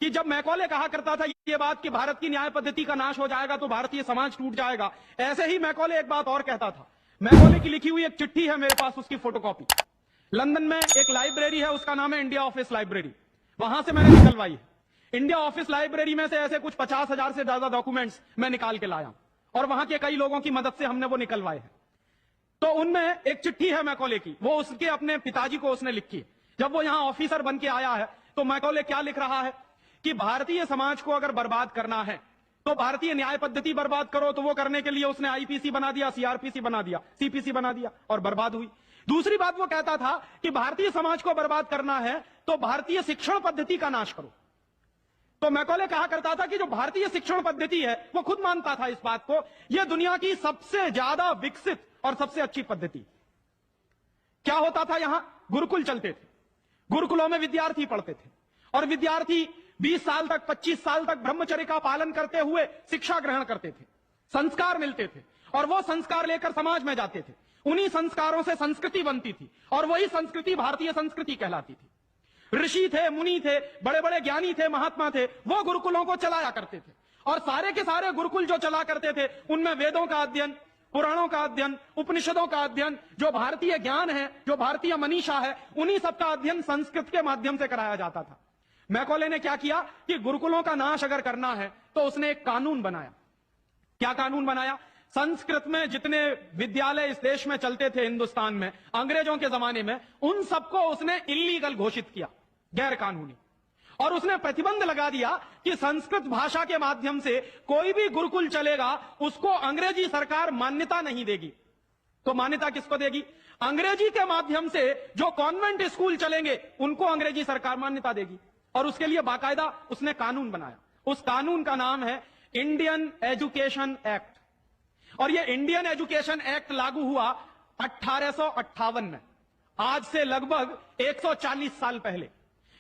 कि जब मैकॉले कहा करता था ये बात कि भारत की न्याय पद्धति का नाश हो जाएगा तो भारतीय समाज टूट जाएगा, ऐसे ही मैकॉले एक बात और कहता था। मैकॉले की लिखी हुई एक चिट्ठी है मेरे पास, उसकी फोटोकॉपी। लंदन में एक लाइब्रेरी है, उसका नाम है इंडिया ऑफिस लाइब्रेरी, वहां से मैंने निकलवाई है। इंडिया ऑफिस लाइब्रेरी में से ऐसे कुछ 50,000 से ज्यादा डॉक्यूमेंट्स मैं निकाल के लाया और वहां के कई लोगों की मदद से हमने वो निकलवाए हैं। तो उनमें एक चिट्ठी है मैकॉले की, वो उसके अपने पिताजी को उसने लिखी है। जब वो यहां ऑफिसर बन के आया है तो मैकॉले क्या लिख रहा है कि भारतीय समाज को अगर बर्बाद करना है तो भारतीय न्याय पद्धति बर्बाद करो। तो वो करने के लिए उसने आईपीसी बना दिया, सीआरपीसी बना दिया, सीपीसी बना दिया और बर्बाद हुई। दूसरी बात वो कहता था कि भारतीय समाज को बर्बाद करना है तो भारतीय शिक्षण पद्धति का नाश करो। तो मैकॉले कहा करता था कि जो भारतीय शिक्षण पद्धति है, वो खुद मानता था इस बात को, यह दुनिया की सबसे ज्यादा विकसित और सबसे अच्छी पद्धति। क्या होता था, यहां गुरुकुल चलते थे, गुरुकुलों में विद्यार्थी पढ़ते थे और विद्यार्थी 20 साल तक, 25 साल तक ब्रह्मचर्य का पालन करते हुए शिक्षा ग्रहण करते थे, संस्कार मिलते थे और वो संस्कार लेकर समाज में जाते थे। उन्हीं संस्कारों से संस्कृति बनती थी और वही संस्कृति भारतीय संस्कृति कहलाती थी। ऋषि थे, मुनि थे, बड़े बड़े ज्ञानी थे, महात्मा थे, वो गुरुकुलों को चलाया करते थे और सारे के सारे गुरुकुल जो चला करते थे उनमें वेदों का अध्ययन, पुराणों का अध्ययन, उपनिषदों का अध्ययन, जो भारतीय ज्ञान है, जो भारतीय मनीषा है, उन्हीं सबका अध्ययन संस्कृत के माध्यम से कराया जाता था। मैकॉले ने क्या किया कि गुरुकुलों का नाश अगर करना है तो उसने एक कानून बनाया। क्या कानून बनाया? संस्कृत में जितने विद्यालय इस देश में चलते थे, हिंदुस्तान में अंग्रेजों के जमाने में, उन सबको उसने इलीगल घोषित किया, गैर कानूनी। और उसने प्रतिबंध लगा दिया कि संस्कृत भाषा के माध्यम से कोई भी गुरुकुल चलेगा उसको अंग्रेजी सरकार मान्यता नहीं देगी। तो मान्यता किसको देगी? अंग्रेजी के माध्यम से जो कॉन्वेंट स्कूल चलेंगे उनको अंग्रेजी सरकार मान्यता देगी। और उसके लिए बाकायदा उसने कानून बनाया। उस कानून का नाम है इंडियन एजुकेशन एक्ट। और यह इंडियन एजुकेशन एक्ट लागू हुआ 1858 में, आज से लगभग 140 साल पहले।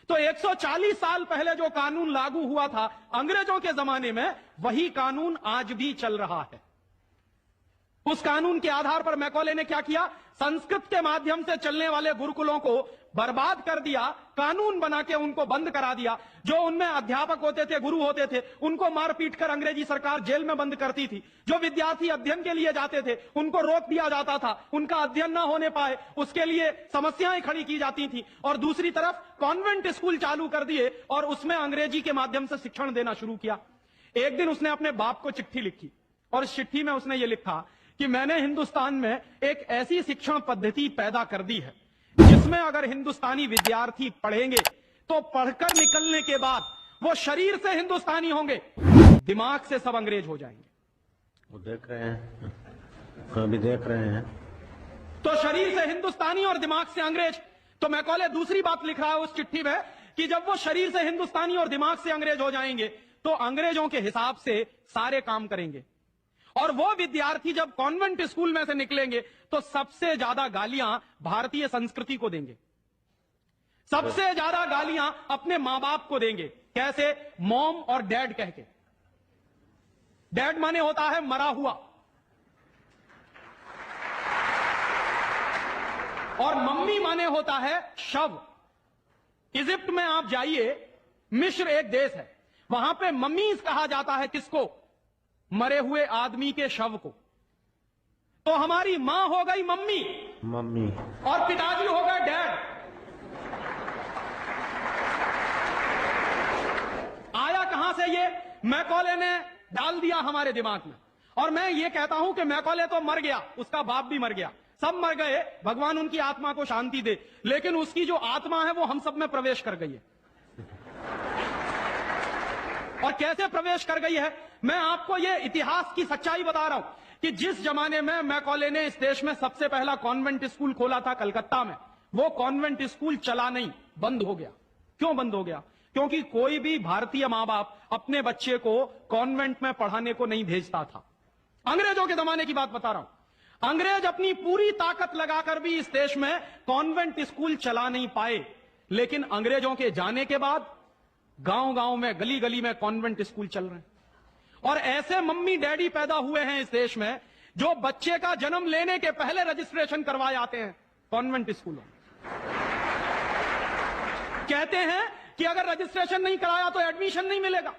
तो 140 साल पहले जो कानून लागू हुआ था अंग्रेजों के जमाने में, वही कानून आज भी चल रहा है। उस कानून के आधार पर मैकॉले ने क्या किया? संस्कृत के माध्यम से चलने वाले गुरुकुलों को बर्बाद कर दिया, कानून बना के उनको बंद करा दिया। जो उनमें अध्यापक होते थे, गुरु होते थे, उनको मार पीट कर अंग्रेजी सरकार जेल में बंद करती थी। जो विद्यार्थी अध्ययन के लिए जाते थे उनको रोक दिया जाता था, उनका अध्ययन ना होने पाए उसके लिए समस्याएं खड़ी की जाती थी। और दूसरी तरफ कॉन्वेंट स्कूल चालू कर दिए और उसमें अंग्रेजी के माध्यम से शिक्षण देना शुरू किया। एक दिन उसने अपने बाप को चिट्ठी लिखी और इस चिट्ठी में उसने ये लिखा कि मैंने हिंदुस्तान में एक ऐसी शिक्षण पद्धति पैदा कर दी है जिसमें अगर हिंदुस्तानी विद्यार्थी पढ़ेंगे तो पढ़कर निकलने के बाद वो शरीर से हिंदुस्तानी होंगे, दिमाग से सब अंग्रेज हो जाएंगे। वो देख रहे हैं, अभी देख रहे हैं। तो शरीर से हिंदुस्तानी और दिमाग से अंग्रेज। तो मैकॉले दूसरी बात लिख रहा है उस चिट्ठी में कि जब वो शरीर से हिंदुस्तानी और दिमाग से अंग्रेज हो जाएंगे तो अंग्रेजों के हिसाब से सारे काम करेंगे। और वो विद्यार्थी जब कॉन्वेंट स्कूल में से निकलेंगे तो सबसे ज्यादा गालियां भारतीय संस्कृति को देंगे, सबसे ज्यादा गालियां अपने मां बाप को देंगे। कैसे? मॉम और डैड कह के। डैड माने होता है मरा हुआ और मम्मी माने होता है शव। इजिप्ट में आप जाइए, मिस्र एक देश है, वहां पे मम्मीज कहा जाता है किसको? मरे हुए आदमी के शव को। तो हमारी मां हो गई मम्मी, मम्मी, और पिताजी हो गए डैड। आया कहां से ये? मैकॉले ने डाल दिया हमारे दिमाग में। और मैं ये कहता हूं कि मैकॉले तो मर गया, उसका बाप भी मर गया, सब मर गए, भगवान उनकी आत्मा को शांति दे, लेकिन उसकी जो आत्मा है वो हम सब में प्रवेश कर गई है। और कैसे प्रवेश कर गई है? मैं आपको ये इतिहास की सच्चाई बता रहा हूं कि जिस जमाने में मैकॉले ने इस देश में सबसे पहला कॉन्वेंट स्कूल खोला था कलकत्ता में, वो कॉन्वेंट स्कूल चला नहीं, बंद हो गया। क्यों बंद हो गया? क्योंकि कोई भी भारतीय मां बाप अपने बच्चे को कॉन्वेंट में पढ़ाने को नहीं भेजता था। अंग्रेजों के जमाने की बात बता रहा हूं। अंग्रेज अपनी पूरी ताकत लगाकर भी इस देश में कॉन्वेंट स्कूल चला नहीं पाए, लेकिन अंग्रेजों के जाने के बाद गांव गांव में, गली गली में कॉन्वेंट स्कूल चल रहे हैं। और ऐसे मम्मी डैडी पैदा हुए हैं इस देश में जो बच्चे का जन्म लेने के पहले रजिस्ट्रेशन करवाए आते हैं कॉन्वेंट स्कूलों में। कहते हैं कि अगर रजिस्ट्रेशन नहीं कराया तो एडमिशन नहीं मिलेगा।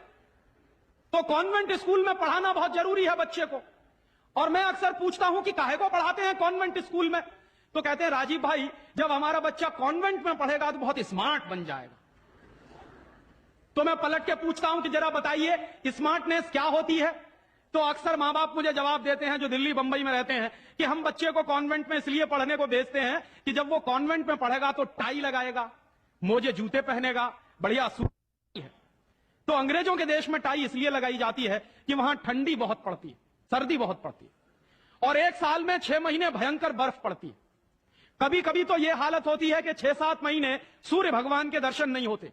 तो कॉन्वेंट स्कूल में पढ़ाना बहुत जरूरी है बच्चे को। और मैं अक्सर पूछता हूं कि काहे को पढ़ाते हैं कॉन्वेंट स्कूल में, तो कहते हैं राजीव भाई जब हमारा बच्चा कॉन्वेंट में पढ़ेगा तो बहुत स्मार्ट बन जाएगा। तो मैं पलट के पूछता हूं कि जरा बताइए स्मार्टनेस क्या होती है। तो अक्सर मां बाप मुझे जवाब देते हैं जो दिल्ली बंबई में रहते हैं कि हम बच्चे को कॉन्वेंट में इसलिए पढ़ने को भेजते हैं कि जब वो कॉन्वेंट में पढ़ेगा तो टाई लगाएगा, मोजे जूते पहनेगा, बढ़िया सूट है। तो अंग्रेजों के देश में टाई इसलिए लगाई जाती है कि वहां ठंडी बहुत पड़ती है, सर्दी बहुत पड़ती है, और एक साल में 6 महीने भयंकर बर्फ पड़ती है। कभी कभी तो यह हालत होती है कि 6-7 महीने सूर्य भगवान के दर्शन नहीं होते।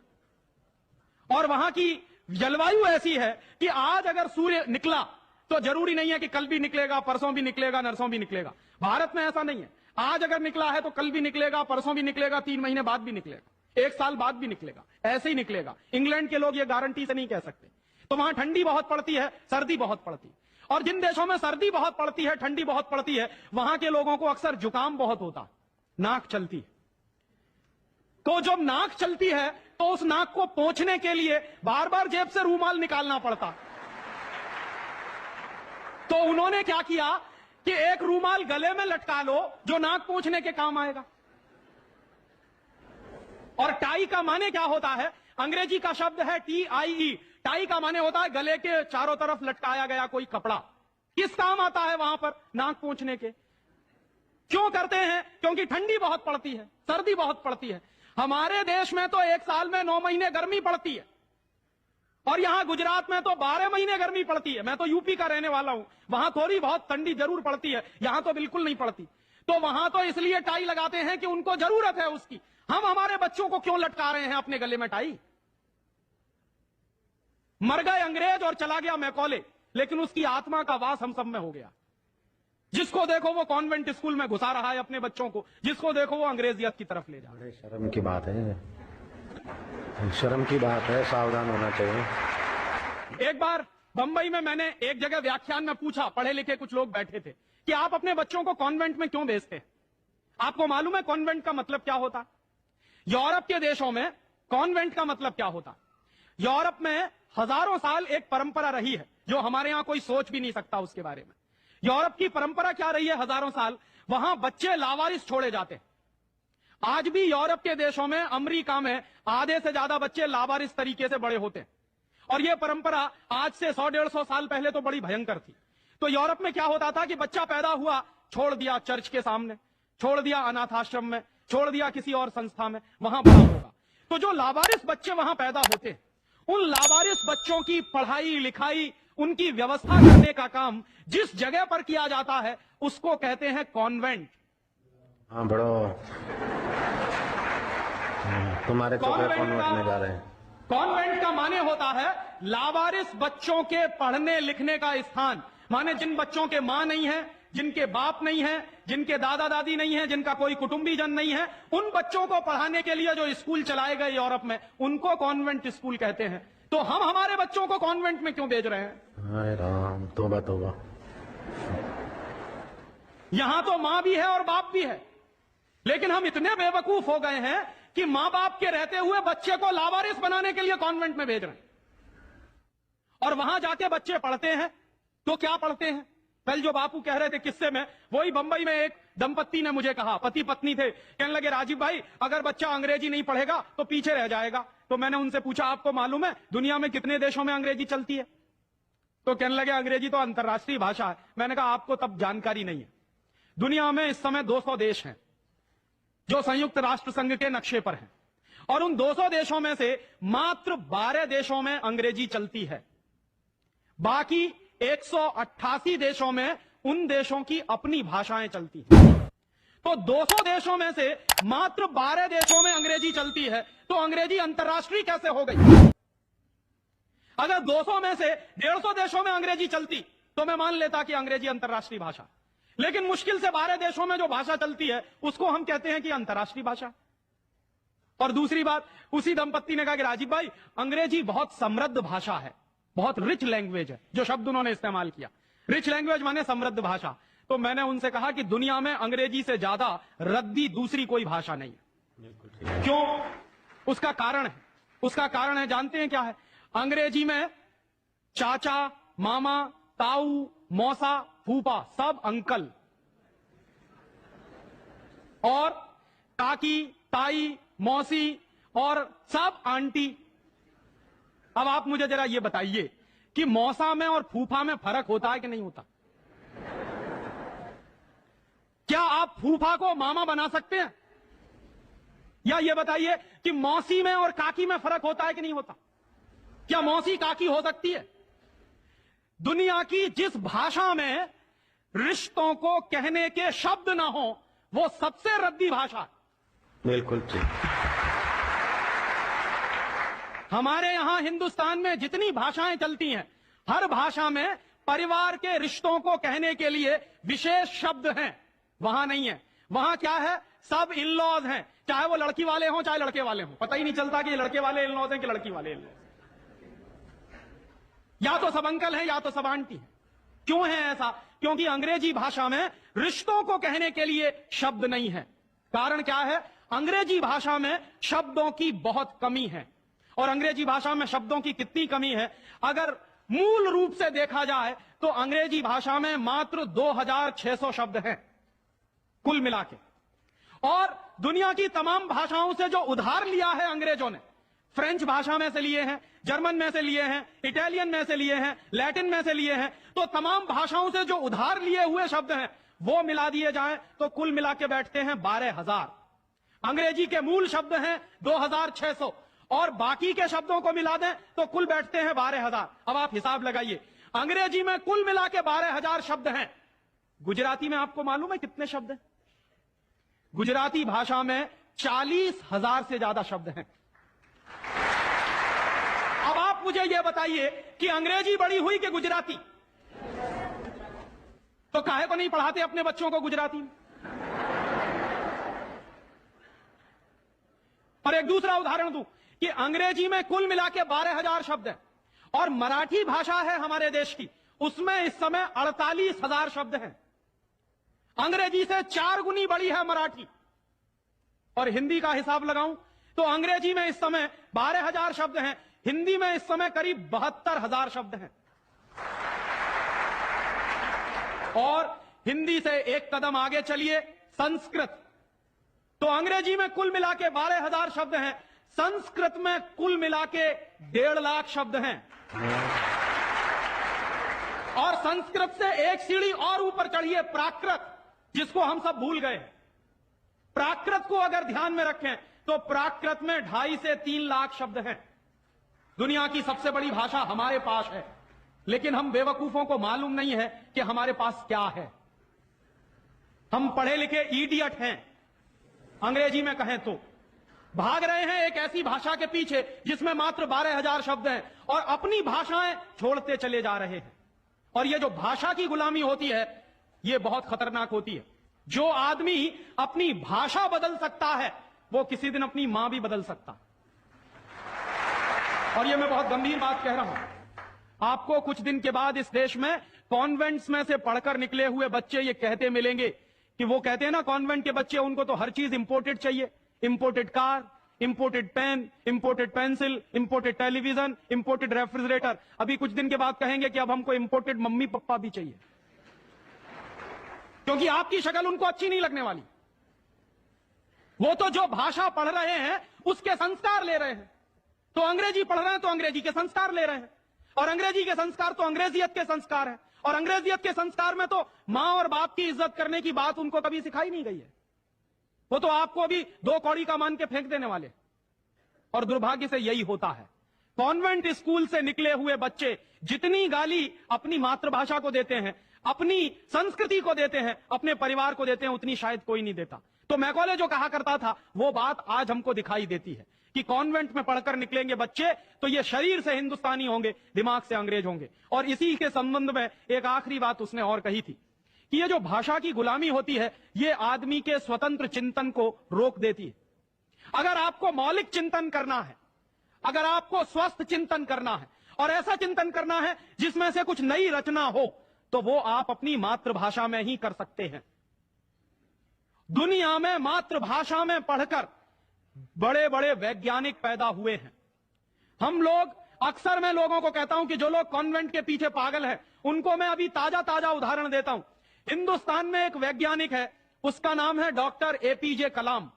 और वहां की जलवायु ऐसी है कि आज अगर सूर्य निकला तो जरूरी नहीं है कि कल भी निकलेगा, परसों भी निकलेगा, नरसों भी निकलेगा। भारत में ऐसा नहीं है, आज अगर निकला है तो कल भी निकलेगा, परसों भी निकलेगा, 3 महीने बाद भी निकलेगा, 1 साल बाद भी निकलेगा, ऐसे ही निकलेगा। इंग्लैंड के लोग ये गारंटी से नहीं कह सकते। तो वहां ठंडी बहुत पड़ती है, सर्दी बहुत पड़ती है। और जिन देशों में सर्दी बहुत पड़ती है, ठंडी बहुत पड़ती है, वहां के लोगों को अक्सर जुकाम बहुत होता है, नाक चलती है। तो जब नाक चलती है तो उस नाक को पोंछने के लिए बार बार जेब से रूमाल निकालना पड़ता। तो उन्होंने क्या किया कि एक रूमाल गले में लटका लो जो नाक पोंछने के काम आएगा। और टाई का माने क्या होता है, अंग्रेजी का शब्द है TIE। टाई का माने होता है गले के चारों तरफ लटकाया गया कोई कपड़ा। किस काम आता है वहां पर, नाक पोंछने के। क्यों करते हैं? क्योंकि ठंडी बहुत पड़ती है, सर्दी बहुत पड़ती है। हमारे देश में तो 1 साल में 9 महीने गर्मी पड़ती है, और यहां गुजरात में तो 12 महीने गर्मी पड़ती है। मैं तो यूपी का रहने वाला हूं, वहां थोड़ी बहुत ठंडी जरूर पड़ती है, यहां तो बिल्कुल नहीं पड़ती। तो वहां तो इसलिए टाई लगाते हैं कि उनको जरूरत है उसकी। हम हमारे बच्चों को क्यों लटका रहे हैं अपने गले में टाई? मर गए अंग्रेज और चला गया मैकॉले, लेकिन उसकी आत्मा का वास हम सब में हो गया। जिसको देखो वो कॉन्वेंट स्कूल में घुसा रहा है अपने बच्चों को, जिसको देखो वो अंग्रेजियत की तरफ ले जा रहा है। शर्म की बात है, शर्म की बात है, सावधान होना चाहिए। एक बार बंबई में मैंने एक जगह व्याख्यान में पूछा, पढ़े लिखे कुछ लोग बैठे थे, कि आप अपने बच्चों को कॉन्वेंट में क्यों भेजते हैं? आपको मालूम है कॉन्वेंट का मतलब क्या होता? यूरोप के देशों में कॉन्वेंट का मतलब क्या होता? यूरोप में हजारों साल एक परंपरा रही है जो हमारे यहां कोई सोच भी नहीं सकता उसके बारे में। यूरोप की परंपरा क्या रही है हजारों साल? वहां बच्चे लावारिस छोड़े जाते हैं। आज भी यूरोप के देशों में, अमेरिका में आधे से ज्यादा बच्चे लावारिस तरीके से बड़े होते हैं। और यह परंपरा आज से 100-150 साल पहले तो बड़ी भयंकर थी। तो यूरोप में क्या होता था कि बच्चा पैदा हुआ, छोड़ दिया चर्च के सामने, छोड़ दिया अनाथ आश्रम में, छोड़ दिया किसी और संस्था में, वहां बड़ा होगा। तो जो लावारिस बच्चे वहां पैदा होते हैं, उन लावारिस बच्चों की पढ़ाई लिखाई, उनकी व्यवस्था करने का काम जिस जगह पर किया जाता है उसको कहते हैं कॉन्वेंट। हाँ बड़ो, तुम्हारे कॉन्वेंट में जा रहे हैं। कॉन्वेंट का माने होता है लावारिस बच्चों के पढ़ने लिखने का स्थान। माने जिन बच्चों के मां नहीं है, जिनके बाप नहीं है, जिनके दादा दादी नहीं है, जिनका कोई कुटुंबीजन नहीं है, उन बच्चों को पढ़ाने के लिए जो स्कूल चलाए गए यूरोप में, उनको कॉन्वेंट स्कूल कहते हैं। तो हम हमारे बच्चों को कॉन्वेंट में क्यों भेज रहे हैं? हाय राम, तौबा तौबा। यहां तो मां भी है और बाप भी है, लेकिन हम इतने बेवकूफ हो गए हैं कि मां बाप के रहते हुए बच्चे को लावारिस बनाने के लिए कॉन्वेंट में भेज रहे हैं। और वहां जाके बच्चे पढ़ते हैं तो क्या पढ़ते हैं? कल जो बापू कह रहे थे किस्से में, वही बंबई में एक दंपत्ति ने मुझे कहा, पति पत्नी थे, कहने लगे राजीव भाई अगर बच्चा अंग्रेजी नहीं पढ़ेगा तो पीछे रह जाएगा। तो मैंने उनसे पूछा आपको मालूम है दुनिया में कितने देशों में अंग्रेजी चलती है? तो कहने लगे अंग्रेजी तो अंतर्राष्ट्रीय भाषा है। मैंने कहा आपको तब जानकारी नहीं है। दुनिया में इस समय 200 देश हैं जो संयुक्त राष्ट्र संघ के नक्शे पर हैं, और उन 200 देशों में से मात्र 12 देशों में अंग्रेजी चलती है। बाकी 188 देशों में उन देशों की अपनी भाषाएं चलती हैं। तो 200 देशों में से मात्र 12 देशों में अंग्रेजी चलती है, तो अंग्रेजी अंतर्राष्ट्रीय कैसे हो गई? अगर 200 में से 150 देशों में अंग्रेजी चलती तो मैं मान लेता कि अंग्रेजी अंतर्राष्ट्रीय भाषा, लेकिन मुश्किल से 12 देशों में जो भाषा चलती है उसको हम कहते हैं कि अंतर्राष्ट्रीय भाषा। और दूसरी बात, उसी दंपत्ति ने कहा कि राजीव भाई अंग्रेजी बहुत समृद्ध भाषा है, बहुत रिच लैंग्वेज है। जो शब्द उन्होंने इस्तेमाल किया, रिच लैंग्वेज माने समृद्ध भाषा। तो मैंने उनसे कहा कि दुनिया में अंग्रेजी से ज्यादा रद्दी दूसरी कोई भाषा नहीं है। क्यों? उसका कारण है उसका कारण है, जानते हैं क्या है? अंग्रेजी में चाचा, मामा, ताऊ, मौसा, फूफा सब अंकल, और काकी, ताई, मौसी और सब आंटी। अब आप मुझे जरा ये बताइए कि मौसा में और फूफा में फर्क होता है कि नहीं होता? क्या आप फूफा को मामा बना सकते हैं? या ये बताइए कि मौसी में और काकी में फर्क होता है कि नहीं होता? क्या मौसी काकी हो सकती है? दुनिया की जिस भाषा में रिश्तों को कहने के शब्द ना हो, वो सबसे रद्दी भाषा है। बिल्कुल ठीक। हमारे यहां हिंदुस्तान में जितनी भाषाएं चलती हैं, हर भाषा में परिवार के रिश्तों को कहने के लिए विशेष शब्द हैं। वहां नहीं है। वहां क्या है? सब इन लॉज हैं, चाहे वो लड़की वाले हों चाहे लड़के वाले हों। पता ही नहीं चलता कि ये लड़के वाले इन लॉज हैं कि लड़की वाले इन लॉज। या तो सब अंकल हैं या तो सब आंटी हैं। क्यों है ऐसा? क्योंकि अंग्रेजी भाषा में रिश्तों को कहने के लिए शब्द नहीं है। कारण क्या है? अंग्रेजी भाषा में शब्दों की बहुत कमी है। और अंग्रेजी भाषा में शब्दों की कितनी कमी है? अगर मूल रूप से देखा जाए तो अंग्रेजी भाषा में मात्र 2600 शब्द हैं कुल मिला के। और दुनिया की तमाम भाषाओं से जो उधार लिया है अंग्रेजों ने, फ्रेंच भाषा में से लिए हैं, जर्मन में से लिए हैं, इटालियन में से लिए हैं, लैटिन में से लिए हैं, तो तमाम भाषाओं से जो उधार लिए हुए शब्द हैं वो मिला दिए जाएं तो कुल मिला के बैठते हैं 12,000। अंग्रेजी के मूल शब्द हैं 2600 और बाकी के शब्दों को मिला दें तो कुल बैठते हैं 12,000। अब आप हिसाब लगाइए, अंग्रेजी में कुल मिला के 12,000 शब्द हैं। गुजराती में आपको मालूम है कितने शब्द हैं? गुजराती भाषा में 40,000 से ज्यादा शब्द हैं। अब आप मुझे यह बताइए कि अंग्रेजी बड़ी हुई कि गुजराती? तो काहे को नहीं पढ़ाते अपने बच्चों को गुजराती में? और एक दूसरा उदाहरण दूं कि अंग्रेजी में कुल मिला के 12,000 शब्द हैं और मराठी भाषा है हमारे देश की, उसमें इस समय 48,000 शब्द हैं। अंग्रेजी से 4 गुनी बड़ी है मराठी। और हिंदी का हिसाब लगाऊं तो अंग्रेजी में इस समय 12,000 शब्द हैं, हिंदी में इस समय करीब 72,000 शब्द हैं। और हिंदी से एक कदम आगे चलिए, संस्कृत। तो अंग्रेजी में कुल मिला के 12,000 शब्द हैं, संस्कृत में कुल मिला के 1.5 लाख शब्द हैं। और संस्कृत से एक सीढ़ी और ऊपर चढ़िए, प्राकृत, जिसको हम सब भूल गए। प्राकृत को अगर ध्यान में रखें तो प्राकृत में 2.5 से 3 लाख शब्द हैं। दुनिया की सबसे बड़ी भाषा हमारे पास है, लेकिन हम बेवकूफों को मालूम नहीं है कि हमारे पास क्या है। हम पढ़े लिखे इडियट हैं, अंग्रेजी में कहें तो भाग रहे हैं एक ऐसी भाषा के पीछे जिसमें मात्र 12,000 शब्द हैं और अपनी भाषाएं छोड़ते चले जा रहे हैं। और ये जो भाषा की गुलामी होती है ये बहुत खतरनाक होती है। जो आदमी अपनी भाषा बदल सकता है वो किसी दिन अपनी मां भी बदल सकता है। और ये मैं बहुत गंभीर बात कह रहा हूं। आपको कुछ दिन के बाद इस देश में कॉन्वेंट्स में से पढ़कर निकले हुए बच्चे ये कहते मिलेंगे कि वो कहते हैं ना, कॉन्वेंट के बच्चे, उनको तो हर चीज इंपोर्टेड चाहिए। Imported car, imported pen, imported pencil, imported television, imported refrigerator. अभी कुछ दिन के बाद कहेंगे कि अब हमको इंपोर्टेड मम्मी पापा भी चाहिए, क्योंकि आपकी शक्ल उनको अच्छी नहीं लगने वाली। वो तो जो भाषा पढ़ रहे हैं उसके संस्कार ले रहे हैं। तो अंग्रेजी पढ़ रहे हैं तो अंग्रेजी के संस्कार ले रहे हैं, और अंग्रेजी के संस्कार तो अंग्रेजियत के संस्कार हैं। और अंग्रेजियत के संस्कार में तो मां और बाप की इज्जत करने की बात उनको कभी सिखाई नहीं गई है। वो तो आपको भी 2 कौड़ी का मान के फेंक देने वाले। और दुर्भाग्य से यही होता है। कॉन्वेंट स्कूल से निकले हुए बच्चे जितनी गाली अपनी मातृभाषा को देते हैं, अपनी संस्कृति को देते हैं, अपने परिवार को देते हैं, उतनी शायद कोई नहीं देता। तो मैकॉले जो कहा करता था वो बात आज हमको दिखाई देती है कि कॉन्वेंट में पढ़कर निकलेंगे बच्चे तो ये शरीर से हिंदुस्तानी होंगे, दिमाग से अंग्रेज होंगे। और इसी के संबंध में एक आखिरी बात उसने और कही थी कि ये जो भाषा की गुलामी होती है ये आदमी के स्वतंत्र चिंतन को रोक देती है। अगर आपको मौलिक चिंतन करना है, अगर आपको स्वस्थ चिंतन करना है और ऐसा चिंतन करना है जिसमें से कुछ नई रचना हो, तो वो आप अपनी मातृभाषा में ही कर सकते हैं। दुनिया में मातृभाषा में पढ़कर बड़े बड़े वैज्ञानिक पैदा हुए हैं, हम लोग अक्सर मैं लोगों को कहता हूं कि जो लोग कॉन्वेंट के पीछे पागल हैं, उनको मैं अभी ताजा ताजा उदाहरण देता हूं। हिंदुस्तान में एक वैज्ञानिक है, उसका नाम है डॉक्टर एपीजे कलाम।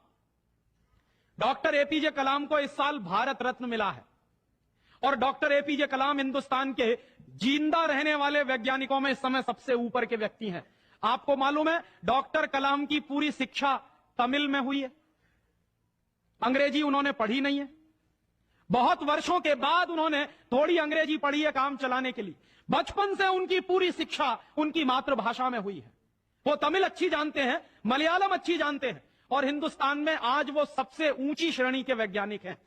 डॉक्टर एपीजे कलाम को इस साल भारत रत्न मिला है और डॉक्टर एपीजे कलाम हिंदुस्तान के जिंदा रहने वाले वैज्ञानिकों में इस समय सबसे ऊपर के व्यक्ति हैं। आपको मालूम है डॉक्टर कलाम की पूरी शिक्षा तमिल में हुई है, अंग्रेजी उन्होंने पढ़ी नहीं है। बहुत वर्षों के बाद उन्होंने थोड़ी अंग्रेजी पढ़ी है काम चलाने के लिए। बचपन से उनकी पूरी शिक्षा उनकी मातृभाषा में हुई है। वो तमिल अच्छी जानते हैं, मलयालम अच्छी जानते हैं और हिंदुस्तान में आज वो सबसे ऊंची श्रेणी के वैज्ञानिक हैं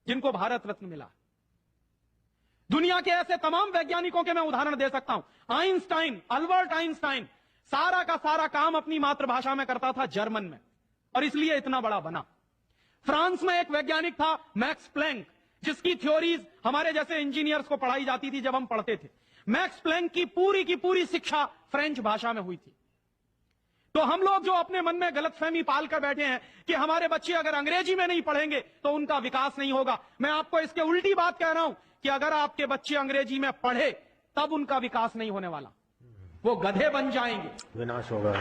जिनको भारत रत्न मिला। दुनिया के ऐसे तमाम वैज्ञानिकों के मैं उदाहरण दे सकता हूं। आइंस्टाइन, अल्बर्ट आइंस्टाइन सारा का सारा काम अपनी मातृभाषा में करता था, जर्मन में, और इसलिए इतना बड़ा बना। फ्रांस में एक वैज्ञानिक था मैक्स प्लैंक, जिसकी थ्योरीज हमारे जैसे इंजीनियर्स को पढ़ाई जाती थी जब हम पढ़ते थे। मैक्स प्लैंक की पूरी शिक्षा फ्रेंच भाषा में हुई थी। तो हम लोग जो अपने मन में गलतफहमी पाल कर बैठे हैं कि हमारे बच्चे अगर अंग्रेजी में नहीं पढ़ेंगे तो उनका विकास नहीं होगा, मैं आपको इसके उल्टी बात कह रहा हूं कि अगर आपके बच्चे अंग्रेजी में पढ़े तब उनका विकास नहीं होने वाला, वो गधे बन जाएंगे, विनाश होगा।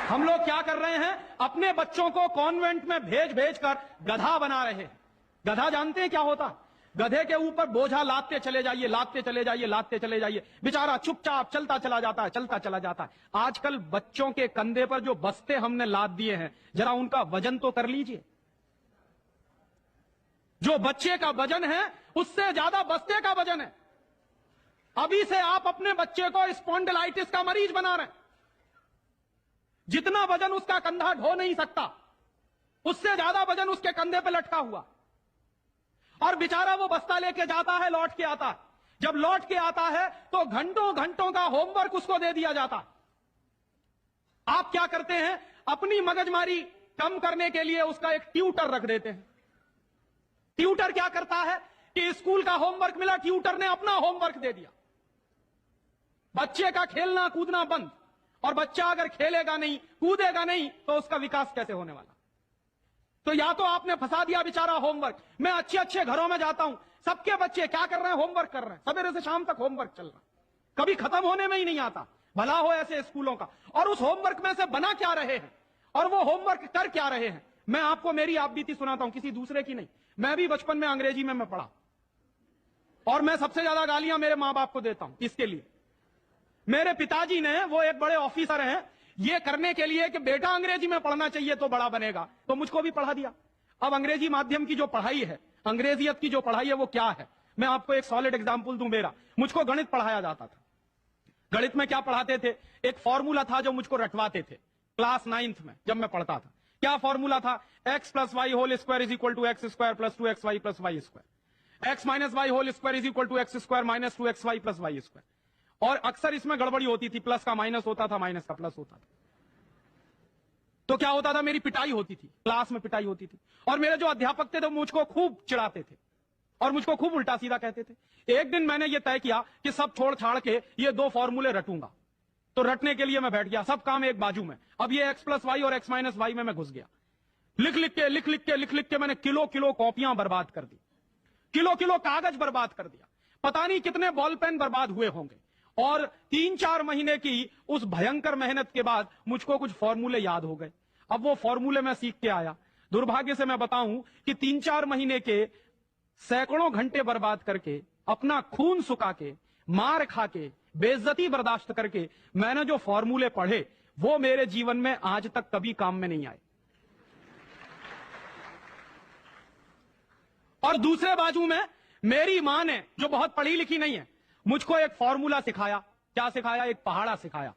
हम लोग क्या कर रहे हैं, अपने बच्चों को कॉन्वेंट में भेज कर गधा बना रहे हैं। गधा जानते हैं क्या होता? गधे के ऊपर बोझा लादते चले जाइए, लादते चले जाइए, लादते चले जाइए, बेचारा चुपचाप चलता चला जाता है, चलता चला जाता है। आजकल बच्चों के कंधे पर जो बस्ते हमने लाद दिए हैं, जरा उनका वजन तो कर लीजिए। जो बच्चे का वजन है उससे ज्यादा बस्ते का वजन है। अभी से आप अपने बच्चे को स्पॉन्डिलाइटिस का मरीज बना रहे हैं। जितना वजन उसका कंधा ढो नहीं सकता, उससे ज्यादा वजन उसके कंधे पे लटका हुआ, और बेचारा वो बस्ता लेके जाता है, लौट के आता है। जब लौट के आता है तो घंटों घंटों का होमवर्क उसको दे दिया जाता है। आप क्या करते हैं, अपनी मगजमारी कम करने के लिए उसका एक ट्यूटर रख देते हैं। ट्यूटर क्या करता है कि स्कूल का होमवर्क मिला, ट्यूटर ने अपना होमवर्क दे दिया। बच्चे का खेलना कूदना बंद, और बच्चा अगर खेलेगा नहीं, कूदेगा नहीं, तो उसका विकास कैसे होने वाला? तो या तो आपने फंसा दिया बेचारा होमवर्क। मैं अच्छे अच्छे घरों में जाता हूं, सबके बच्चे क्या कर रहे हैं, होमवर्क कर रहे हैं, सवेरे से शाम तक होमवर्क चल रहा है, कभी खत्म होने में ही नहीं आता। भला हो ऐसे स्कूलों का। और उस होमवर्क में से बना क्या रहे हैं और वो होमवर्क कर क्या रहे हैं? मैं आपको मेरी आप बीती सुनाता हूं, किसी दूसरे की नहीं। मैं भी बचपन में अंग्रेजी में मैं पढ़ा, और मैं सबसे ज्यादा गालियां मेरे मां बाप को देता हूं इसके लिए। मेरे पिताजी ने, वो एक बड़े ऑफिसर हैं, ये करने के लिए कि बेटा अंग्रेजी में पढ़ना चाहिए तो बड़ा बनेगा, तो मुझको भी पढ़ा दिया। अब अंग्रेजी माध्यम की जो पढ़ाई है, अंग्रेजियत की जो पढ़ाई है, वो क्या है? मैं आपको एक सॉलिड एग्जांपल दूं मेरा। मुझको गणित पढ़ाया जाता था। गणित में क्या पढ़ाते थे? एक फॉर्मूला था जो मुझको रटवाते थे क्लास 9th में जब मैं पढ़ता था। क्या फॉर्मूला था? x + y whole square is equal to x square plus 2xy plus y square, x माइनस y whole square is equal to x square minus 2xy plus y square. और अक्सर इसमें गड़बड़ी होती थी, प्लस का माइनस होता था, माइनस का प्लस होता था। तो क्या होता था, मेरी पिटाई होती थी, क्लास में पिटाई होती थी। और मेरे जो अध्यापक थे तो मुझको खूब चिढ़ाते थे और मुझको खूब उल्टा सीधा कहते थे। एक दिन मैंने ये तय किया कि सब छोड़ छाड़ के ये 2 फॉर्मूले रटूंगा। तो रटने के लिए मैं बैठ गया, सब काम एक बाजू में। अब ये x + y और x - y में मैं घुस गया। लिख लिख के मैंने किलो कॉपियां बर्बाद कर दी, किलो कागज बर्बाद कर दिया। पता नहीं कितने बॉल पेन बर्बाद हुए होंगे। और 3-4 महीने की उस भयंकर मेहनत के बाद मुझको कुछ फॉर्मूले याद हो गए। अब वो फॉर्मूले मैं सीख के आया। दुर्भाग्य से मैं बताऊं कि 3-4 महीने के सैकड़ों घंटे बर्बाद करके, अपना खून सुखा के, मार खा के, बेइज्जती बर्दाश्त करके मैंने जो फॉर्मूले पढ़े, वो मेरे जीवन में आज तक कभी काम में नहीं आए। और दूसरे बाजू में मेरी मां ने, जो बहुत पढ़ी लिखी नहीं है, मुझको एक फॉर्मूला सिखाया। क्या सिखाया? एक पहाड़ा सिखाया।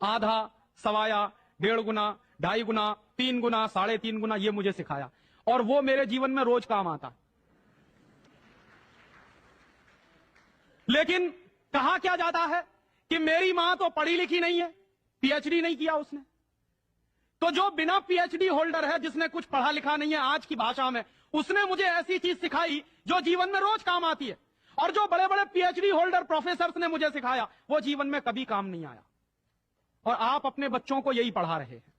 आधा, सवाया, 1.5 गुना, 2.5 गुना, 3 गुना, 3.5 गुना, ये मुझे सिखाया। और वो मेरे जीवन में रोज काम आता। लेकिन कहा क्या जाता है कि मेरी मां तो पढ़ी लिखी नहीं है, पीएचडी नहीं किया उसने। तो जो बिना पीएचडी होल्डर है, जिसने कुछ पढ़ा लिखा नहीं है, आज की भाषा में, उसने मुझे ऐसी चीज सिखाई जो जीवन में रोज काम आती है। और जो बड़े बड़े पीएचडी होल्डर प्रोफेसर्स ने मुझे सिखाया, वो जीवन में कभी काम नहीं आया। और आप अपने बच्चों को यही पढ़ा रहे हैं।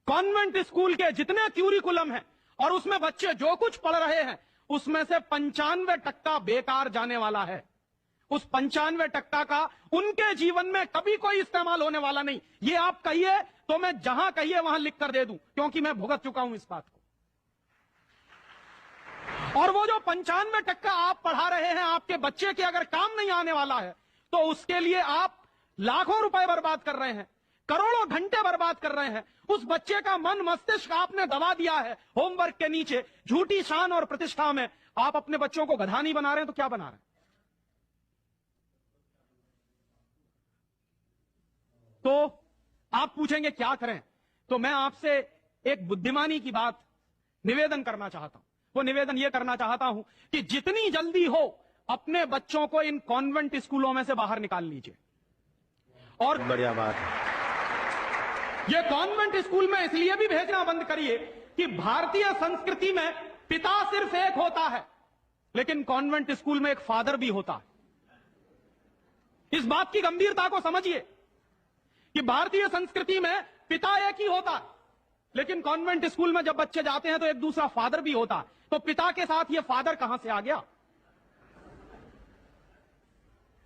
कॉन्वेंट स्कूल के जितने क्यूरिकुलम हैं और उसमें बच्चे जो कुछ पढ़ रहे हैं, उसमें से 95% बेकार जाने वाला है। उस 95% का उनके जीवन में कभी कोई इस्तेमाल होने वाला नहीं। ये आप कहिए तो मैं जहां कहिए वहां लिख कर दे दूं, क्योंकि मैं भुगत चुका हूं इस बात को। और वो जो 95% आप पढ़ा रहे हैं, आपके बच्चे के अगर काम नहीं आने वाला है, तो उसके लिए आप लाखों रुपए बर्बाद कर रहे हैं, करोड़ों घंटे बर्बाद कर रहे हैं। उस बच्चे का मन मस्तिष्क आपने दबा दिया है होमवर्क के नीचे, झूठी शान और प्रतिष्ठा में। आप अपने बच्चों को गधा नहीं बना रहे हैं तो क्या बना रहे हैं? तो आप पूछेंगे क्या करें, तो मैं आपसे एक बुद्धिमानी की बात निवेदन करना चाहता हूं। वो निवेदन यह करना चाहता हूं कि जितनी जल्दी हो अपने बच्चों को इन कॉन्वेंट स्कूलों में से बाहर निकाल लीजिए। और बढ़िया बात है। ये कॉन्वेंट स्कूल में इसलिए भी भेजना बंद करिए कि भारतीय संस्कृति में पिता सिर्फ एक होता है, लेकिन कॉन्वेंट स्कूल में एक फादर भी होता है। इस बात की गंभीरता को समझिए कि भारतीय संस्कृति में पिता एक ही होता है, लेकिन कॉन्वेंट स्कूल में जब बच्चे जाते हैं तो एक दूसरा फादर भी होता है। तो पिता के साथ ये फादर कहां से आ गया?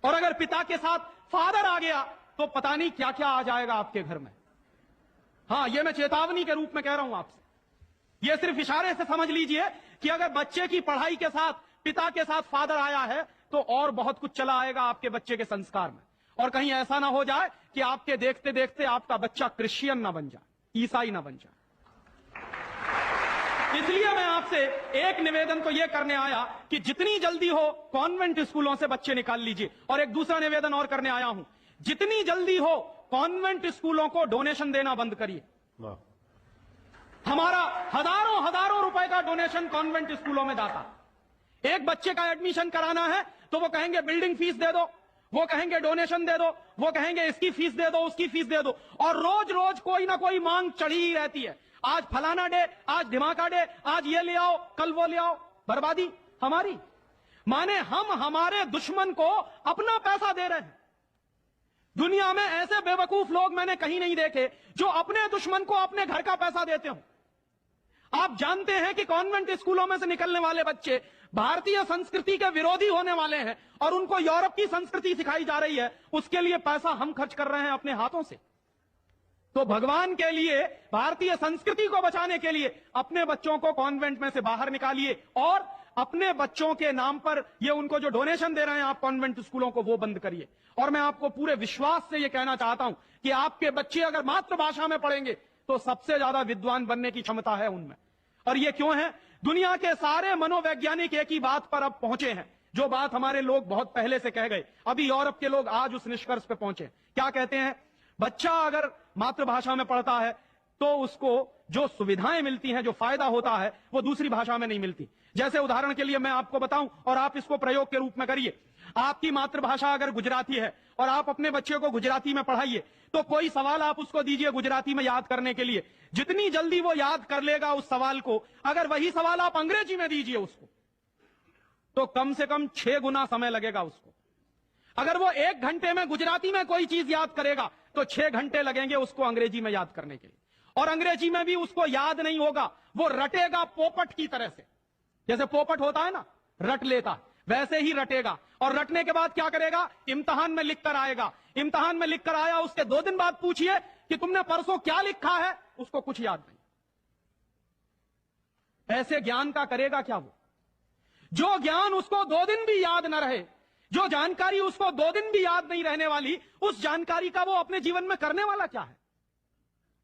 और अगर पिता के साथ फादर आ गया तो पता नहीं क्या क्या आ जाएगा आपके घर में। हां, यह मैं चेतावनी के रूप में कह रहा हूं आपसे। यह सिर्फ इशारे से समझ लीजिए कि अगर बच्चे की पढ़ाई के साथ पिता के साथ फादर आया है तो और बहुत कुछ चला आएगा आपके बच्चे के संस्कार में। और कहीं ऐसा ना हो जाए कि आपके देखते देखते आपका बच्चा क्रिश्चियन ना बन जाए, ईसाई ना बन जाए। इसलिए मैं आपसे एक निवेदन तो यह करने आया कि जितनी जल्दी हो कॉन्वेंट स्कूलों से बच्चे निकाल लीजिए। और एक दूसरा निवेदन और करने आया हूं, जितनी जल्दी हो कॉन्वेंट स्कूलों को डोनेशन देना बंद करिए। हमारा हजारों हजारों रुपए का डोनेशन कॉन्वेंट स्कूलों में जाता। एक बच्चे का एडमिशन कराना है तो वो कहेंगे बिल्डिंग फीस दे दो, वो कहेंगे डोनेशन दे दो, वो कहेंगे इसकी फीस दे दो, उसकी फीस दे दो। और रोज रोज कोई ना कोई मांग चढ़ी ही रहती है। आज फलाना डे, आज धमाका डे, आज ये ले आओ, कल वो ले आओ। बर्बादी हमारी, माने हम हमारे दुश्मन को अपना पैसा दे रहे हैं। दुनिया में ऐसे बेवकूफ लोग मैंने कहीं नहीं देखे जो अपने दुश्मन को अपने घर का पैसा देते हो। आप जानते हैं कि कॉन्वेंट स्कूलों में से निकलने वाले बच्चे भारतीय संस्कृति के विरोधी होने वाले हैं और उनको यूरोप की संस्कृति सिखाई जा रही है। उसके लिए पैसा हम खर्च कर रहे हैं अपने हाथों से। तो भगवान के लिए, भारतीय संस्कृति को बचाने के लिए अपने बच्चों को कॉन्वेंट में से बाहर निकालिए और अपने बच्चों के नाम पर ये उनको जो डोनेशन दे रहे हैं आप कॉन्वेंट स्कूलों को, वो बंद करिए। और मैं आपको पूरे विश्वास से ये कहना चाहता हूं कि आपके बच्चे अगर मातृभाषा में पढ़ेंगे तो सबसे ज्यादा विद्वान बनने की क्षमता है उनमें। और ये क्यों है? दुनिया के सारे मनोवैज्ञानिक एक ही बात पर अब पहुंचे हैं, जो बात हमारे लोग बहुत पहले से कह गए। अभी यूरोप के लोग आज उस निष्कर्ष पे पहुंचे। क्या कहते हैं? बच्चा अगर मातृभाषा में पढ़ता है तो उसको जो सुविधाएं मिलती हैं, जो फायदा होता है, वो दूसरी भाषा में नहीं मिलती। जैसे उदाहरण के लिए मैं आपको बताऊं और आप इसको प्रयोग के रूप में करिए। आपकी मातृभाषा अगर गुजराती है और आप अपने बच्चे को गुजराती में पढ़ाइए तो कोई सवाल आप उसको दीजिए गुजराती में याद करने के लिए, जितनी जल्दी वो याद कर लेगा उस सवाल को, अगर वही सवाल आप अंग्रेजी में दीजिए उसको तो कम से कम 6 गुना समय लगेगा उसको। अगर वो 1 घंटे में गुजराती में कोई चीज याद करेगा तो 6 घंटे लगेंगे उसको अंग्रेजी में याद करने के लिए। और अंग्रेजी में भी उसको याद नहीं होगा, वो रटेगा पोपट की तरह से। जैसे पोपट होता है ना, रट लेता, वैसे ही रटेगा। और रटने के बाद क्या करेगा? इम्तिहान में लिख कर आएगा। इम्तिहान में लिख कर आया, उसके 2 दिन बाद पूछिए कि तुमने परसों क्या लिखा है, उसको कुछ याद नहीं। ऐसे ज्ञान का करेगा क्या वो? जो ज्ञान उसको 2 दिन भी याद न रहे, जो जानकारी उसको 2 दिन भी याद नहीं रहने वाली, उस जानकारी का वो अपने जीवन में करने वाला क्या है?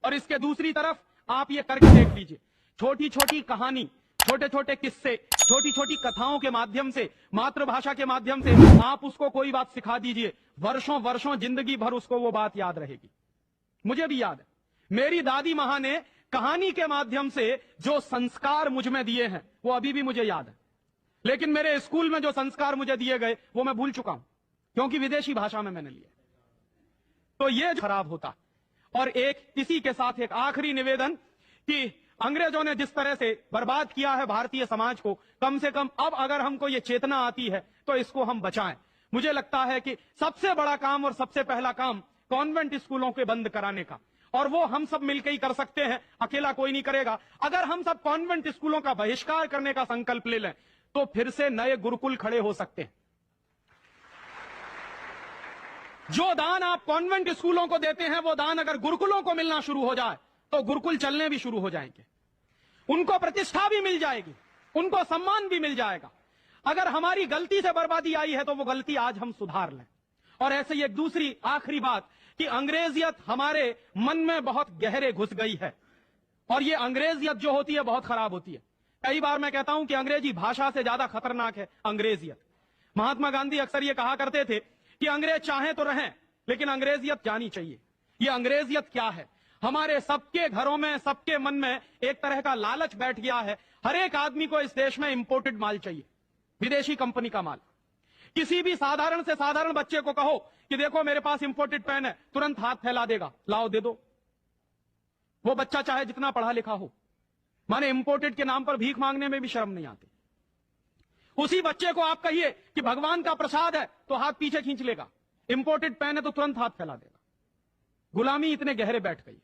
और इसके दूसरी तरफ आप ये करके देख लीजिए, छोटी छोटी कहानी, छोटे छोटे किस्से, छोटी छोटी कथाओं के माध्यम से, मातृभाषा के माध्यम से आप उसको कोई बात सिखा दीजिए, वर्षों वर्षों जिंदगी भर उसको वो बात याद रहेगी। मुझे भी याद है, मेरी दादी मां ने कहानी के माध्यम से जो संस्कार मुझ में दिए हैं वो अभी भी मुझे याद है। लेकिन मेरे स्कूल में जो संस्कार मुझे दिए गए वो मैं भूल चुका हूं, क्योंकि विदेशी भाषा में मैंने लिए। तो ये खराब होता। और एक इसी के साथ एक आखिरी निवेदन कि अंग्रेजों ने जिस तरह से बर्बाद किया है भारतीय समाज को, कम से कम अब अगर हमको ये चेतना आती है तो इसको हम बचाएं। मुझे लगता है कि सबसे बड़ा काम और सबसे पहला काम कॉन्वेंट स्कूलों के बंद कराने का, और वो हम सब मिलकर ही कर सकते हैं, अकेला कोई नहीं करेगा। अगर हम सब कॉन्वेंट स्कूलों का बहिष्कार करने का संकल्प ले लें तो फिर से नए गुरुकुल खड़े हो सकते हैं। जो दान आप कॉन्वेंट स्कूलों को देते हैं, वो दान अगर गुरुकुलों को मिलना शुरू हो जाए तो गुरुकुल चलने भी शुरू हो जाएंगे, उनको प्रतिष्ठा भी मिल जाएगी, उनको सम्मान भी मिल जाएगा। अगर हमारी गलती से बर्बादी आई है तो वो गलती आज हम सुधार लें। और ऐसे ही एक दूसरी आखिरी बात कि अंग्रेजियत हमारे मन में बहुत गहरे घुस गई है, और ये अंग्रेजियत जो होती है बहुत खराब होती है। कई बार मैं कहता हूं कि अंग्रेजी भाषा से ज्यादा खतरनाक है अंग्रेजियत। महात्मा गांधी अक्सर ये कहा करते थे कि अंग्रेज चाहें तो रहें, लेकिन अंग्रेजियत जानी चाहिए। ये अंग्रेजियत क्या है? हमारे सबके घरों में, सबके मन में एक तरह का लालच बैठ गया है। हर एक आदमी को इस देश में इंपोर्टेड माल चाहिए, विदेशी कंपनी का माल। किसी भी साधारण से साधारण बच्चे को कहो कि देखो मेरे पास इंपोर्टेड पेन है, तुरंत हाथ फैला देगा, लाओ दे दो। वो बच्चा चाहे जितना पढ़ा लिखा हो, माने इंपोर्टेड के नाम पर भीख मांगने में भी शर्म नहीं आती। उसी बच्चे को आप कहिए कि भगवान का प्रसाद है तो हाथ पीछे खींच लेगा, इंपोर्टेड पेन है तो तुरंत हाथ फैला देगा। गुलामी इतने गहरे बैठ गई,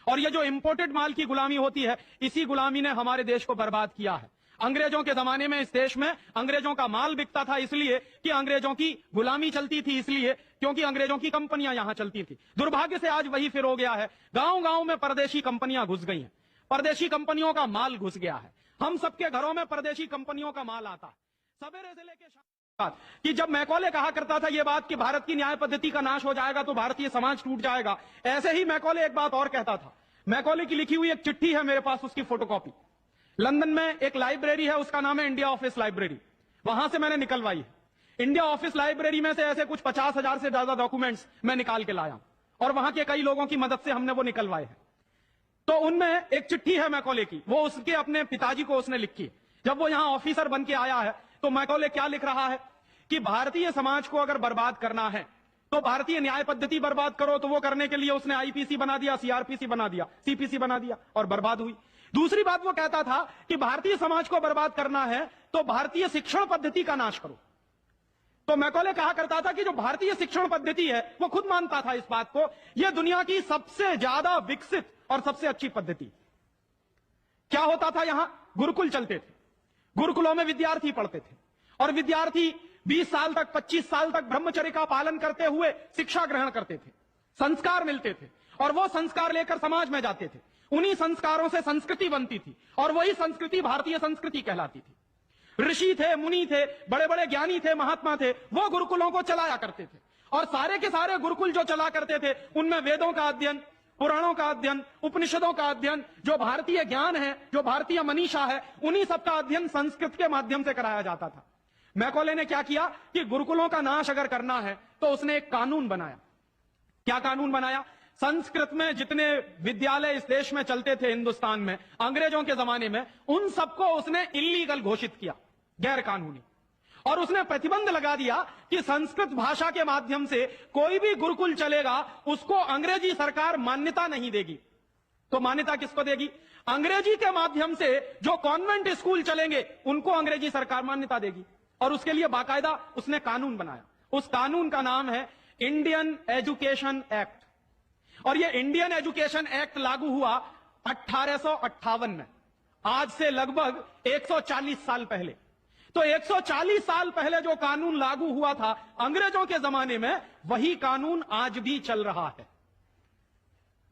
और ये जो इंपोर्टेड माल की गुलामी होती है, इसी गुलामी ने हमारे देश को बर्बाद किया है। अंग्रेजों के जमाने में इस देश में अंग्रेजों का माल बिकता था इसलिए कि अंग्रेजों की गुलामी चलती थी, इसलिए क्योंकि अंग्रेजों की कंपनियां यहां चलती थी। दुर्भाग्य से आज वही फिर हो गया है। गांव गांव में परदेशी कंपनियां घुस गई हैं, परदेशी कंपनियों का माल घुस गया है। हम सबके घरों में परदेशी कंपनियों का माल आता है। सवेरे से लेकर शाम तक कि जब मैकॉले कहा करता था ये बात कि भारत की न्याय पद्धति का नाश हो जाएगा तो भारतीय समाज टूट जाएगा, ऐसे ही मैकॉले एक बात और कहता था। मैकॉले की लिखी हुई एक चिट्ठी है मेरे पास, उसकी फोटोकॉपी। लंदन में एक लाइब्रेरी है, उसका नाम है इंडिया ऑफिस लाइब्रेरी, वहां से मैंने निकलवाई है। इंडिया ऑफिस लाइब्रेरी में से ऐसे कुछ 50,000 से ज्यादा डॉक्यूमेंट्स मैं निकाल के लाया, और वहां के कई लोगों की मदद से हमने वो निकलवाए हैं। तो उनमें एक चिट्ठी है मैकॉले की, वो उसके अपने पिताजी को उसने लिखी। जब वो यहां ऑफिसर बन के आया है तो मैकॉले क्या लिख रहा है कि भारतीय समाज को अगर बर्बाद करना है तो भारतीय न्याय पद्धति बर्बाद करो। तो वो करने के लिए उसने आईपीसी बना दिया, सीआरपीसी बना दिया, सीपीसी बना दिया, और बर्बाद हुई। दूसरी बात वो कहता था कि भारतीय समाज को बर्बाद करना है तो भारतीय शिक्षण पद्धति का नाश करो। तो मैकॉले कहा करता था कि जो भारतीय शिक्षण पद्धति है, वो खुद मानता था इस बात को, यह दुनिया की सबसे ज्यादा विकसित और सबसे अच्छी पद्धति। क्या होता था? यहां गुरुकुल चलते थे, गुरुकुलों में विद्यार्थी पढ़ते थे, और विद्यार्थी 20 साल तक, 25 साल तक ब्रह्मचर्य का पालन करते हुए शिक्षा ग्रहण करते थे, संस्कार मिलते थे, और वो संस्कार लेकर समाज में जाते थे। उन्हीं संस्कारों से संस्कृति बनती थी, और वही संस्कृति भारतीय संस्कृति कहलाती थी। ऋषि थे, मुनि थे, बड़े बड़े ज्ञानी थे, महात्मा थे, वो गुरुकुलों को चलाया करते थे। और सारे के सारे गुरुकुल जो चला करते थे, उनमें वेदों का अध्ययन, पुराणों का अध्ययन, उपनिषदों का अध्ययन, जो भारतीय ज्ञान है, जो भारतीय मनीषा है, उन्हीं सबका अध्ययन संस्कृत के माध्यम से कराया जाता था। मैकॉले ने क्या किया कि गुरुकुलों का नाश अगर करना है तो उसने एक कानून बनाया। क्या कानून बनाया? संस्कृत में जितने विद्यालय इस देश में चलते थे, हिंदुस्तान में अंग्रेजों के जमाने में, उन सबको उसने इलीगल घोषित किया, गैर कानूनी। और उसने प्रतिबंध लगा दिया कि संस्कृत भाषा के माध्यम से कोई भी गुरुकुल चलेगा उसको अंग्रेजी सरकार मान्यता नहीं देगी। तो मान्यता किसको देगी? अंग्रेजी के माध्यम से जो कॉन्वेंट स्कूल चलेंगे उनको अंग्रेजी सरकार मान्यता देगी। और उसके लिए बाकायदा उसने कानून बनाया। उस कानून का नाम है इंडियन एजुकेशन एक्ट। और यह इंडियन एजुकेशन एक्ट लागू हुआ 1858 में, आज से लगभग 140 साल पहले। तो 140 साल पहले जो कानून लागू हुआ था अंग्रेजों के जमाने में, वही कानून आज भी चल रहा है।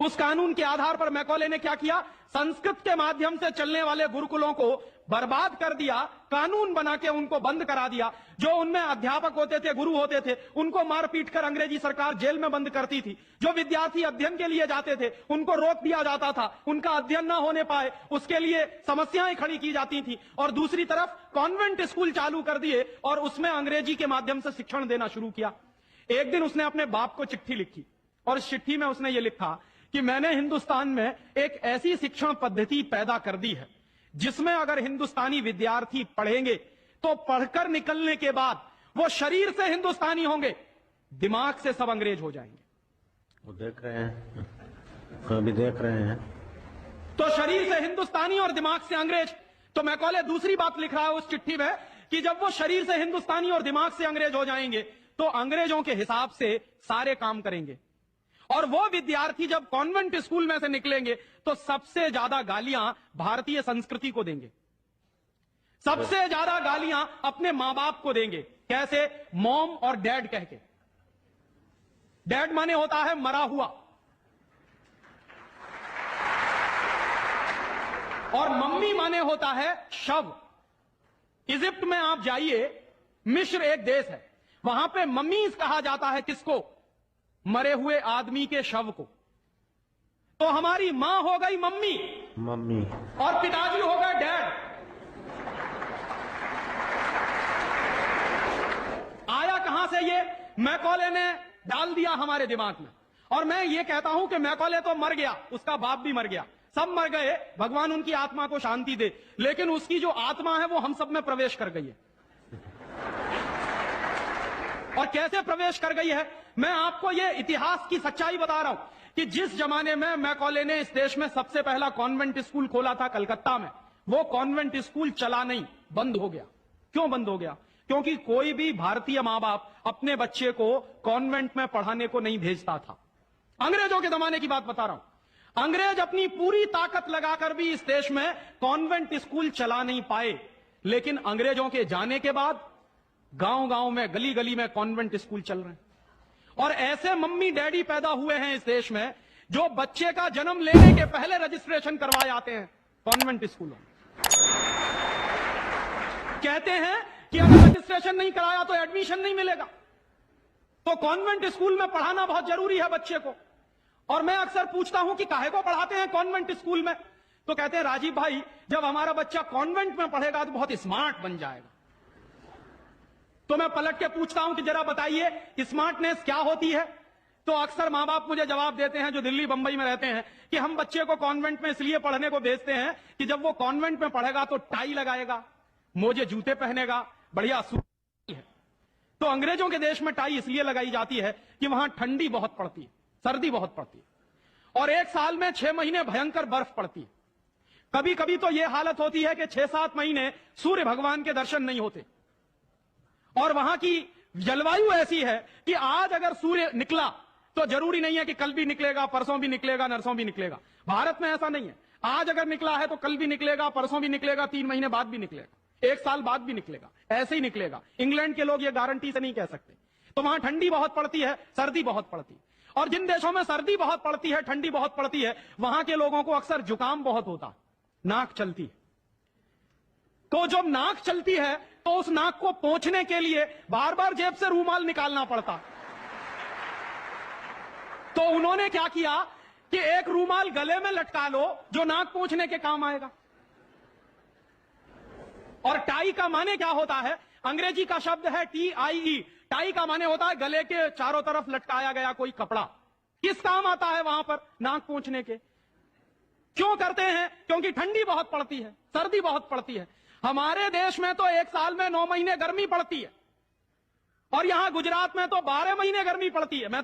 उस कानून के आधार पर मैकॉले ने क्या किया? संस्कृत के माध्यम से चलने वाले गुरुकुलों को बर्बाद कर दिया, कानून बना के उनको बंद करा दिया। जो उनमें अध्यापक होते थे, गुरु होते थे, उनको मार पीट कर अंग्रेजी सरकार जेल में बंद करती थी। जो विद्यार्थी अध्ययन के लिए जाते थे उनको रोक दिया जाता था, उनका अध्ययन ना होने पाए उसके लिए समस्याएं खड़ी की जाती थी। और दूसरी तरफ कॉन्वेंट स्कूल चालू कर दिए और उसमें अंग्रेजी के माध्यम से शिक्षण देना शुरू किया। एक दिन उसने अपने बाप को चिट्ठी लिखी, और इस चिट्ठी में उसने ये लिखा कि मैंने हिंदुस्तान में एक ऐसी शिक्षण पद्धति पैदा कर दी है जिसमें अगर हिंदुस्तानी विद्यार्थी पढ़ेंगे तो पढ़कर निकलने के बाद वो शरीर से हिंदुस्तानी होंगे, दिमाग से सब अंग्रेज हो जाएंगे। वो देख रहे हैं, अभी देख रहे हैं। तो शरीर से हिंदुस्तानी और दिमाग से अंग्रेज। तो मैकॉले दूसरी बात लिख रहा है उस चिट्ठी में कि जब वो शरीर से हिंदुस्तानी और दिमाग से अंग्रेज हो जाएंगे तो अंग्रेजों के हिसाब से सारे काम करेंगे। और वो विद्यार्थी जब कॉन्वेंट स्कूल में से निकलेंगे तो सबसे ज्यादा गालियां भारतीय संस्कृति को देंगे, सबसे ज्यादा गालियां अपने मां बाप को देंगे। कैसे? मॉम और डैड कह के। डैड माने होता है मरा हुआ, और मम्मी माने होता है शव। इजिप्ट में आप जाइए, मिस्र एक देश है, वहां पे मम्मीज कहा जाता है किसको? मरे हुए आदमी के शव को। तो हमारी मां हो गई मम्मी, मम्मी, और पिताजी हो गए डैड। आया कहां से ये? मैकॉले ने डाल दिया हमारे दिमाग में। और मैं ये कहता हूं कि मैकॉले तो मर गया, उसका बाप भी मर गया, सब मर गए, भगवान उनकी आत्मा को शांति दे, लेकिन उसकी जो आत्मा है वो हम सब में प्रवेश कर गई है। और कैसे प्रवेश कर गई है? मैं आपको ये इतिहास की सच्चाई बता रहा हूं कि जिस जमाने में मैकॉले ने इस देश में सबसे पहला कॉन्वेंट स्कूल खोला था कलकत्ता में, वो कॉन्वेंट स्कूल चला नहीं, बंद हो गया। क्यों बंद हो गया? क्योंकि कोई भी भारतीय मां बाप अपने बच्चे को कॉन्वेंट में पढ़ाने को नहीं भेजता था। अंग्रेजों के जमाने की बात बता रहा हूं। अंग्रेज अपनी पूरी ताकत लगाकर भी इस देश में कॉन्वेंट स्कूल चला नहीं पाए, लेकिन अंग्रेजों के जाने के बाद गांव गांव में, गली गली में कॉन्वेंट स्कूल चल रहे हैं। और ऐसे मम्मी डैडी पैदा हुए हैं इस देश में जो बच्चे का जन्म लेने के पहले रजिस्ट्रेशन करवाए आते हैं कॉन्वेंट स्कूलों में। कहते हैं कि अगर रजिस्ट्रेशन नहीं कराया तो एडमिशन नहीं मिलेगा। तो कॉन्वेंट स्कूल में पढ़ाना बहुत जरूरी है बच्चे को। और मैं अक्सर पूछता हूं कि काहे को पढ़ाते हैं कॉन्वेंट स्कूल में? तो कहते हैं राजीव भाई, जब हमारा बच्चा कॉन्वेंट में पढ़ेगा तो बहुत स्मार्ट बन जाएगा। तो मैं पलट के पूछता हूं कि जरा बताइए स्मार्टनेस क्या होती है? तो अक्सर मां बाप मुझे जवाब देते हैं जो दिल्ली बंबई में रहते हैं कि हम बच्चे को कॉन्वेंट में इसलिए पढ़ने को भेजते हैं कि जब वो कॉन्वेंट में पढ़ेगा तो टाई लगाएगा, मोजे जूते पहनेगा, बढ़िया सूट है। तो अंग्रेजों के देश में टाई इसलिए लगाई जाती है कि वहां ठंडी बहुत पड़ती है, सर्दी बहुत पड़ती है, और एक साल में 6 महीने भयंकर बर्फ पड़ती है। कभी कभी तो यह हालत होती है कि 6-7 महीने सूर्य भगवान के दर्शन नहीं होते। और वहां की जलवायु ऐसी है कि आज अगर सूर्य निकला तो जरूरी नहीं है कि कल भी निकलेगा, परसों भी निकलेगा, नरसों भी निकलेगा। भारत में ऐसा नहीं है। आज अगर निकला है तो कल भी निकलेगा, परसों भी निकलेगा, 3 महीने बाद भी निकलेगा, 1 साल बाद भी निकलेगा, ऐसे ही निकलेगा। इंग्लैंड के लोग ये गारंटी से नहीं कह सकते। तो वहां ठंडी बहुत पड़ती है, सर्दी बहुत पड़ती है। और जिन देशों में सर्दी बहुत पड़ती है, ठंडी बहुत पड़ती है, वहां के लोगों को अक्सर जुकाम बहुत होता, नाक चलती है। तो जब नाक चलती है तो उस नाक को पोंछने के लिए बार बार जेब से रूमाल निकालना पड़ता। तो उन्होंने क्या किया कि एक रूमाल गले में लटका लो जो नाक पोंछने के काम आएगा। और टाई का माने क्या होता है? अंग्रेजी का शब्द है TIE। टाई का माने होता है गले के चारों तरफ लटकाया गया कोई कपड़ा। किस काम आता है वहां पर? नाक पोंछने के। क्यों करते हैं? क्योंकि ठंडी बहुत पड़ती है, सर्दी बहुत पड़ती है। हमारे देश में तो 1 साल में 9 महीने गर्मी पड़ती है, और यहां गुजरात में तो 12 महीने गर्मी पड़ती है। मैं